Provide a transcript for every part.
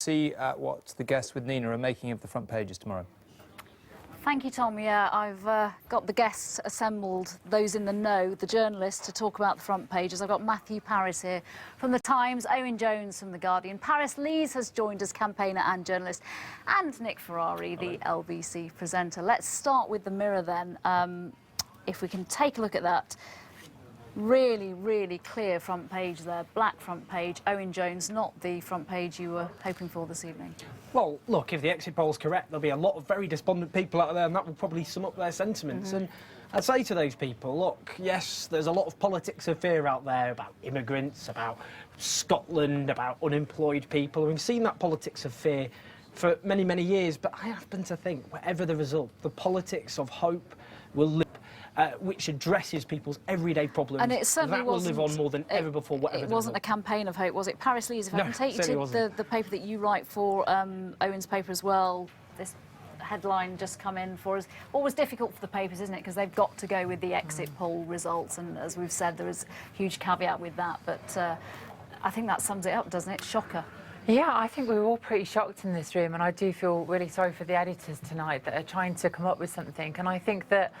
see what the guests with Nina are making of the front pages tomorrow. Thank you, Tom. Yeah, I've got the guests assembled, those in the know, the journalists, to talk about the front pages. I've got Matthew Parris here from The Times, Owen Jones from The Guardian. Paris Lees has joined as campaigner and journalist, and Nick Ferrari, the LBC presenter. Let's start with the Mirror then. If we can take a look at that. Really, really clear front page there, black front page. Owen Jones, not the front page you were hoping for this evening. Well, look, if the exit poll's correct, there'll be a lot of very despondent people out there, and that will probably sum up their sentiments. And I'd say to those people, look, yes, there's a lot of politics of fear out there about immigrants, about Scotland, about unemployed people. We've seen that politics of fear for many, many years, but I happen to think, whatever the result, the politics of hope will live. Which addresses people's everyday problems. And it certainly will live on more than ever before, whatever. It wasn't a campaign of hope, was it? Paris Lees, if I can take you to the paper that you write for, Owen's paper as well, this headline just come in for us. Always difficult for the papers, isn't it? Because they've got to go with the exit poll results, and as we've said, there is a huge caveat with that. But I think that sums it up, doesn't it? Shocker. Yeah, I think we were all pretty shocked in this room, and I do feel really sorry for the editors tonight that are trying to come up with something. And I think that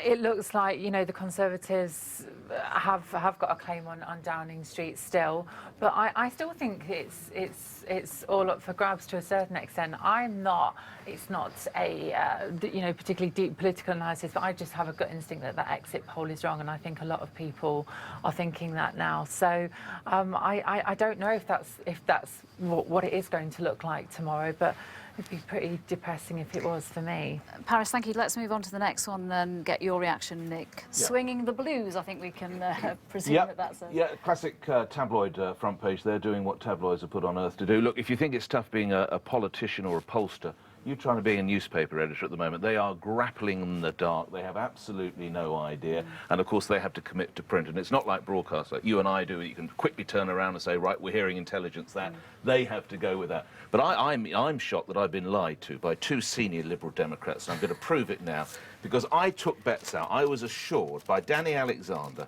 it looks like, you know, the Conservatives have got a claim on Downing Street still, but I still think it's all up for grabs to a certain extent. It's not a you know, particularly deep political analysis, but I just have a gut instinct that that exit poll is wrong, and I think a lot of people are thinking that now. So I don't know if that's what it is going to look like tomorrow, but it'd be pretty depressing if it was for me. Paris, thank you. Let's move on to the next one and get your reaction, Nick. Yeah. Swinging the Blues, I think we can presume that's a... Yeah, classic tabloid front page. They're doing what tabloids are put on earth to do. Look, if you think it's tough being a politician or a pollster, you're trying to be a newspaper editor at the moment. They are grappling in the dark. They have absolutely no idea. And, of course, they have to commit to print. And it's not like broadcast, like you and I do. You can quickly turn around and say, right, we're hearing intelligence that. They have to go with that. But I'm shocked that I've been lied to by two senior Liberal Democrats, and I'm going to prove it now, because I took bets out. I was assured by Danny Alexander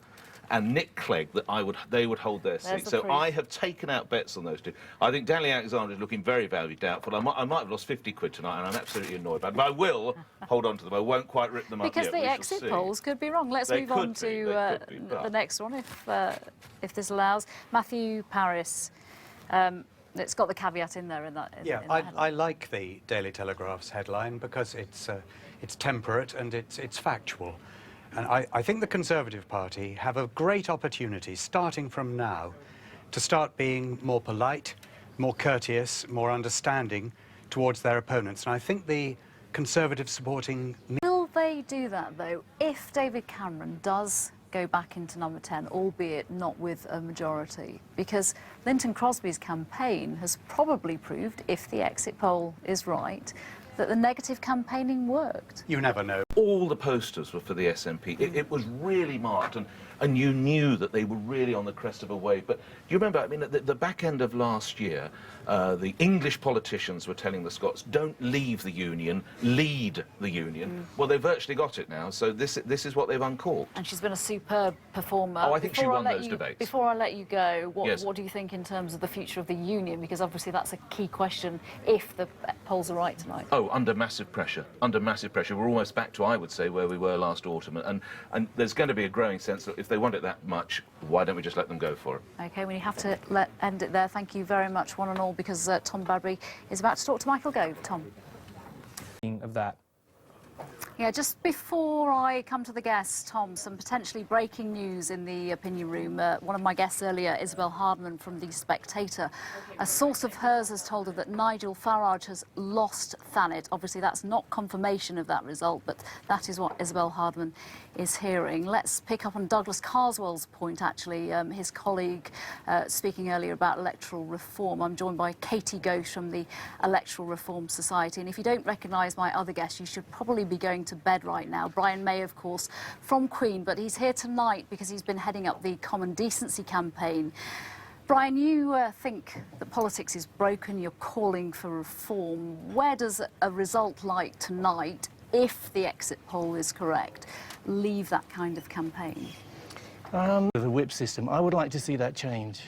and Nick Clegg that they would hold their seat. So I have taken out bets on those two. I think Danny Alexander is looking very, very doubtful. I might have lost 50 quid tonight, and I'm absolutely annoyed about it. But I will hold on to them. I won't quite rip them up because yet. The exit polls could be wrong. Let's move on to the next one, if this allows. Matthew Parris. It's got the caveat in there. I like the Daily Telegraph's headline because it's temperate and it's factual. And I think the Conservative Party have a great opportunity, starting from now, to start being more polite, more courteous, more understanding towards their opponents. And I think the Conservative supporting... Will they do that, though, if David Cameron does go back into number 10, albeit not with a majority? Because Linton Crosby's campaign has probably proved, if the exit poll is right, that the negative campaigning worked. You never know. All the posters were for the SNP. It was really marked, and you knew that they were really on the crest of a wave. But do you remember, I mean, at the back end of last year, the English politicians were telling the Scots, don't leave the Union, lead the Union. Well, they've virtually got it now, so this is what they've uncorked. And she's been a superb performer. Oh, I think she won those debates. Before I let you go, what do you think in terms of the future of the Union? Because obviously that's a key question if the polls are right tonight. Oh, under massive pressure. Under massive pressure. We're almost back to, I would say, where we were last autumn. And there's going to be a growing sense that if they want it that much, why don't we just let them go for it? OK, we have to end it there. Thank you very much, one and all, because Tom Bradbury is about to talk to Michael Gove. Tom. Of that. Yeah, just before I come to the guests, Tom, some potentially breaking news in the opinion room. One of my guests earlier, Isabel Hardman from The Spectator. A source of hers has told her that Nigel Farage has lost Thanet. Obviously, that's not confirmation of that result, but that is what Isabel Hardman is hearing. Let's pick up on Douglas Carswell's point, actually, his colleague speaking earlier about electoral reform. I'm joined by Katie Ghosh from the Electoral Reform Society. And if you don't recognise my other guest, you should probably be going to bed right now. Brian May, of course, from Queen, but he's here tonight because he's been heading up the Common Decency campaign. Brian, you think that politics is broken, you're calling for reform. Where does a result like tonight, if the exit poll is correct, leave that kind of campaign? The whip system, I would like to see that change.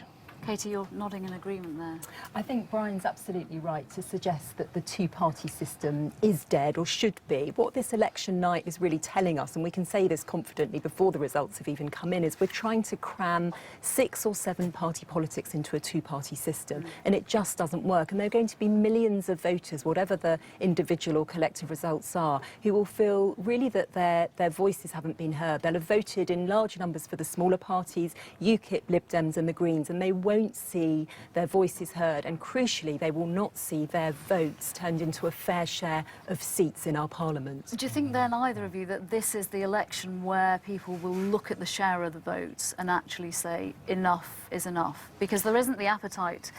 Katie, you're nodding in agreement there. I think Brian's absolutely right to suggest that the two-party system is dead, or should be. What this election night is really telling us, and we can say this confidently before the results have even come in, is we're trying to cram 6 or 7 party politics into a two-party system, and it just doesn't work. And there are going to be millions of voters, whatever the individual or collective results are, who will feel really that their voices haven't been heard. They'll have voted in large numbers for the smaller parties, UKIP, Lib Dems and the Greens, and they won't see their voices heard, and crucially they will not see their votes turned into a fair share of seats in our parliament. Do you think then, either of you, that this is the election where people will look at the share of the votes and actually say enough is enough? Because there isn't the appetite,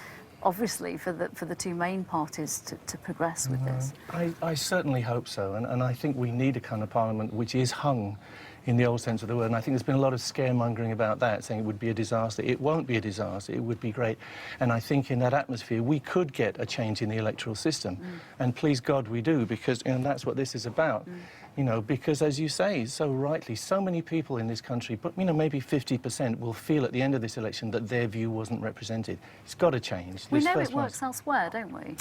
obviously, for the two main parties to progress with this. I certainly hope so, and I think we need a kind of parliament which is hung in the old sense of the word, and I think there's been a lot of scaremongering about that, saying it would be a disaster. It won't be a disaster, it would be great. And I think in that atmosphere we could get a change in the electoral system. And please God we do, because that's what this is about. You know, because as you say so rightly, so many people in this country, but maybe 50% will feel at the end of this election that their view wasn't represented. It's got to change. We know it works elsewhere, don't we?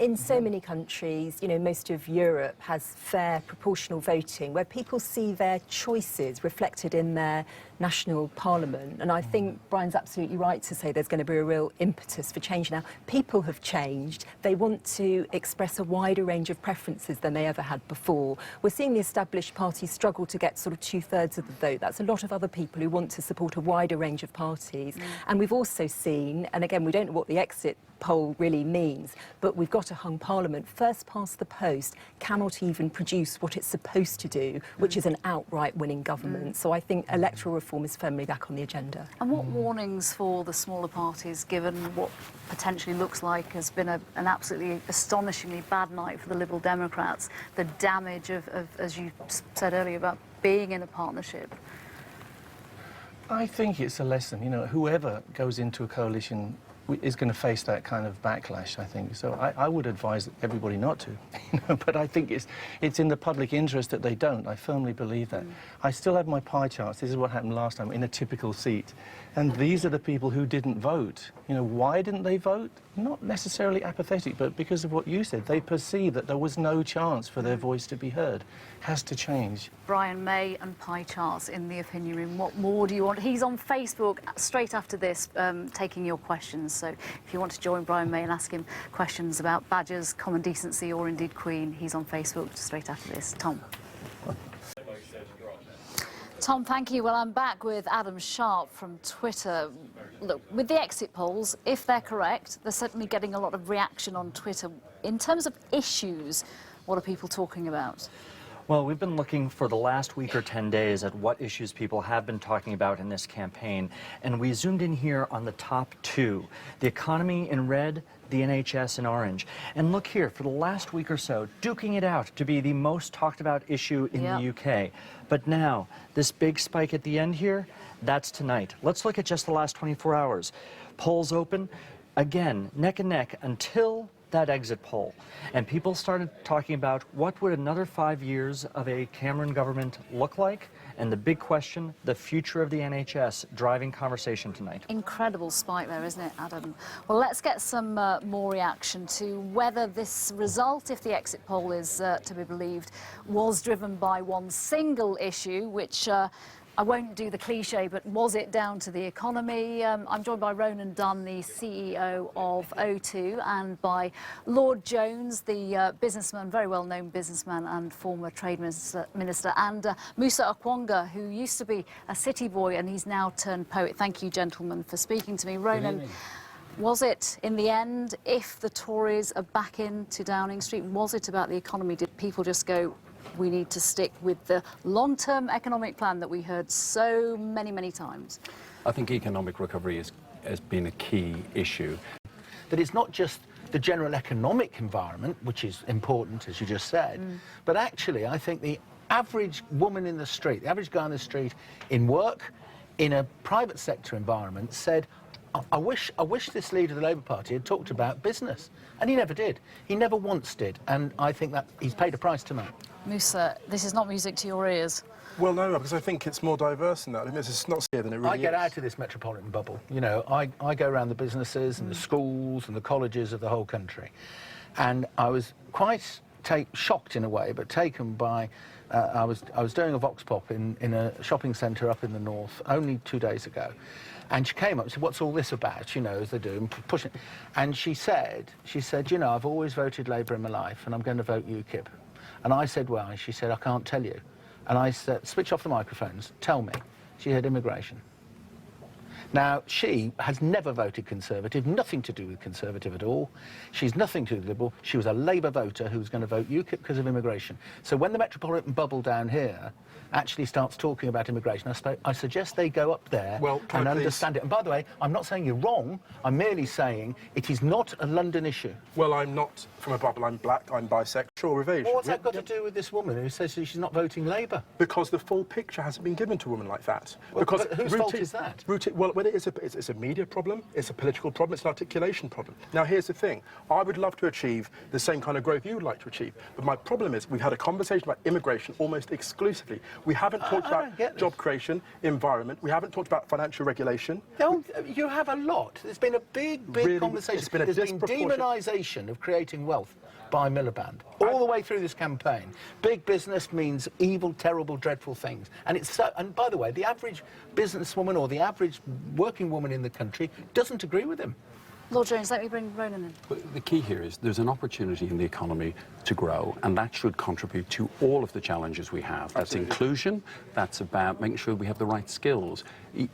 In so many countries, most of Europe has fair proportional voting, where people see their choices reflected in their national parliament. And I think Brian's absolutely right to say there's going to be a real impetus for change now. People have changed. They want to express a wider range of preferences than they ever had before. We're seeing the established parties struggle to get sort of 2/3 of the vote. That's a lot of other people who want to support a wider range of parties. And we've also seen, and again, we don't know what the exit poll really means, but we've got a hung parliament. First past the post cannot even produce what it's supposed to do, which is an outright winning government. So I think electoral reform is firmly back on the agenda. And what warnings for the smaller parties, given what potentially looks like has been an absolutely astonishingly bad night for the Liberal Democrats, the damage of, as you said earlier, about being in a partnership? I think it's a lesson. Whoever goes into a coalition is going to face that kind of backlash, I think. So I would advise everybody not to. But I think it's in the public interest that they don't. I firmly believe that. I still have my pie charts. This is what happened last time in a typical seat. And these are the people who didn't vote. Why didn't they vote? Not necessarily apathetic, but because of what you said. They perceived that there was no chance for their voice to be heard. Has to change. Brian May and pie charts in the opinion room. What more do you want? He's on Facebook straight after this, taking your questions. So if you want to join Brian May and ask him questions about badgers, common decency, or indeed Queen, he's on Facebook straight after this. Tom. Tom, thank you. Well, I'm back with Adam Sharp from Twitter. Look, with the exit polls, if they're correct, they're certainly getting a lot of reaction on Twitter. In terms of issues, what are people talking about? Well, we've been looking for the last week or 10 days at what issues people have been talking about in this campaign, and we zoomed in here on the top 2. The economy in red, the NHS in orange. And look here, for the last week or so, duking it out to be the most talked about issue in the UK. But now, this big spike at the end here, that's tonight. Let's look at just the last 24 hours. Polls open, again, neck and neck until that exit poll. And people started talking about what would another 5 years of a Cameron government look like, and the big question, the future of the NHS, driving conversation tonight. Incredible spike there, isn't it, Adam? Well, let's get some more reaction to whether this result, if the exit poll is to be believed, was driven by one single issue, which I won't do the cliche, but was it down to the economy? I'm joined by Ronan Dunn, the CEO of O2, and by Lord Jones, the businessman, very well-known businessman and former trade minister, and Musa Okwonga, who used to be a city boy and he's now turned poet. Thank you, gentlemen, for speaking to me. Ronan, was it, in the end, if the Tories are back into Downing Street, was it about the economy? Did people just go, we need to stick with the long-term economic plan that we heard so many, many times? I think economic recovery has been a key issue. That it's not just the general economic environment, which is important, as you just said, but actually I think the average woman in the street, the average guy in the street, in work, in a private sector environment, said, I wish this leader of the Labour Party had talked about business. And he never did. He never once did. And I think that he's paid a price tonight. Musa, this is not music to your ears. Well, no, because I think it's more diverse than that. I mean, it's not scarier than it really I get is. out of this metropolitan bubble. You know, I go around the businesses and the schools and the colleges of the whole country. And I was quite shocked in a way, but taken by, I was doing a vox pop in a shopping centre up in the north only 2 days ago. And she came up and said, what's all this about, you know, as they do, and pushing. And she said, you know, I've always voted Labour in my life and I'm going to vote UKIP. And I said, why? She said, I can't tell you. And I said, switch off the microphones, tell me. She had immigration. Now, she has never voted Conservative, nothing to do with Conservative at all. She's nothing to do with Liberal. She was a Labour voter who was going to vote UKIP because of immigration. So when the metropolitan bubble down here actually starts talking about immigration, I suggest they go up there and understand it. And by the way, I'm not saying you're wrong. I'm merely saying it is not a London issue. Well, I'm not from a bubble. I'm black, I'm bisexual, or of Asian. Well, what's that got to do with this woman who says she's not voting Labour? Because the full picture hasn't been given to a woman like that. Well, because but whose fault is that? Well, it's a media problem, it's a political problem, it's an articulation problem. Now, here's the thing. I would love to achieve the same kind of growth you would like to achieve. But my problem is we've had a conversation about immigration almost exclusively. We haven't talked about job creation, environment. We haven't talked about financial regulation. No, you have a lot. There's been a big conversation. There's been demonisation of creating wealth by Miliband all the way through this campaign. Big business means evil, terrible, dreadful things. And it's so. And by the way, the average businesswoman or the average working woman in the country doesn't agree with him. Lord Jones, let me bring Ronan in. But the key here is there's an opportunity in the economy to grow, and that should contribute to all of the challenges we have. That's inclusion, that's about making sure we have the right skills.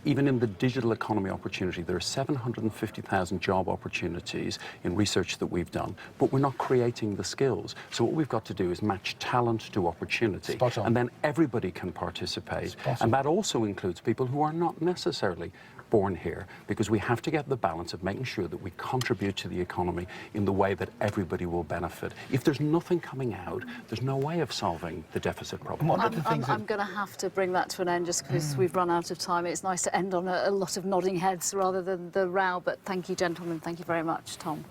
Even in the digital economy opportunity, there are 750,000 job opportunities in research that we've done, but we're not creating the skills. So what we've got to do is match talent to opportunity, and then everybody can participate. And that also includes people who are not necessarily born here, because we have to get the balance of making sure that we contribute to the economy in the way that everybody will benefit. If there's nothing coming out, there's no way of solving the deficit problem. I'm going to have to bring that to an end just because we've run out of time. It's nice to end on a lot of nodding heads rather than the row, but thank you, gentlemen. Thank you very much, Tom.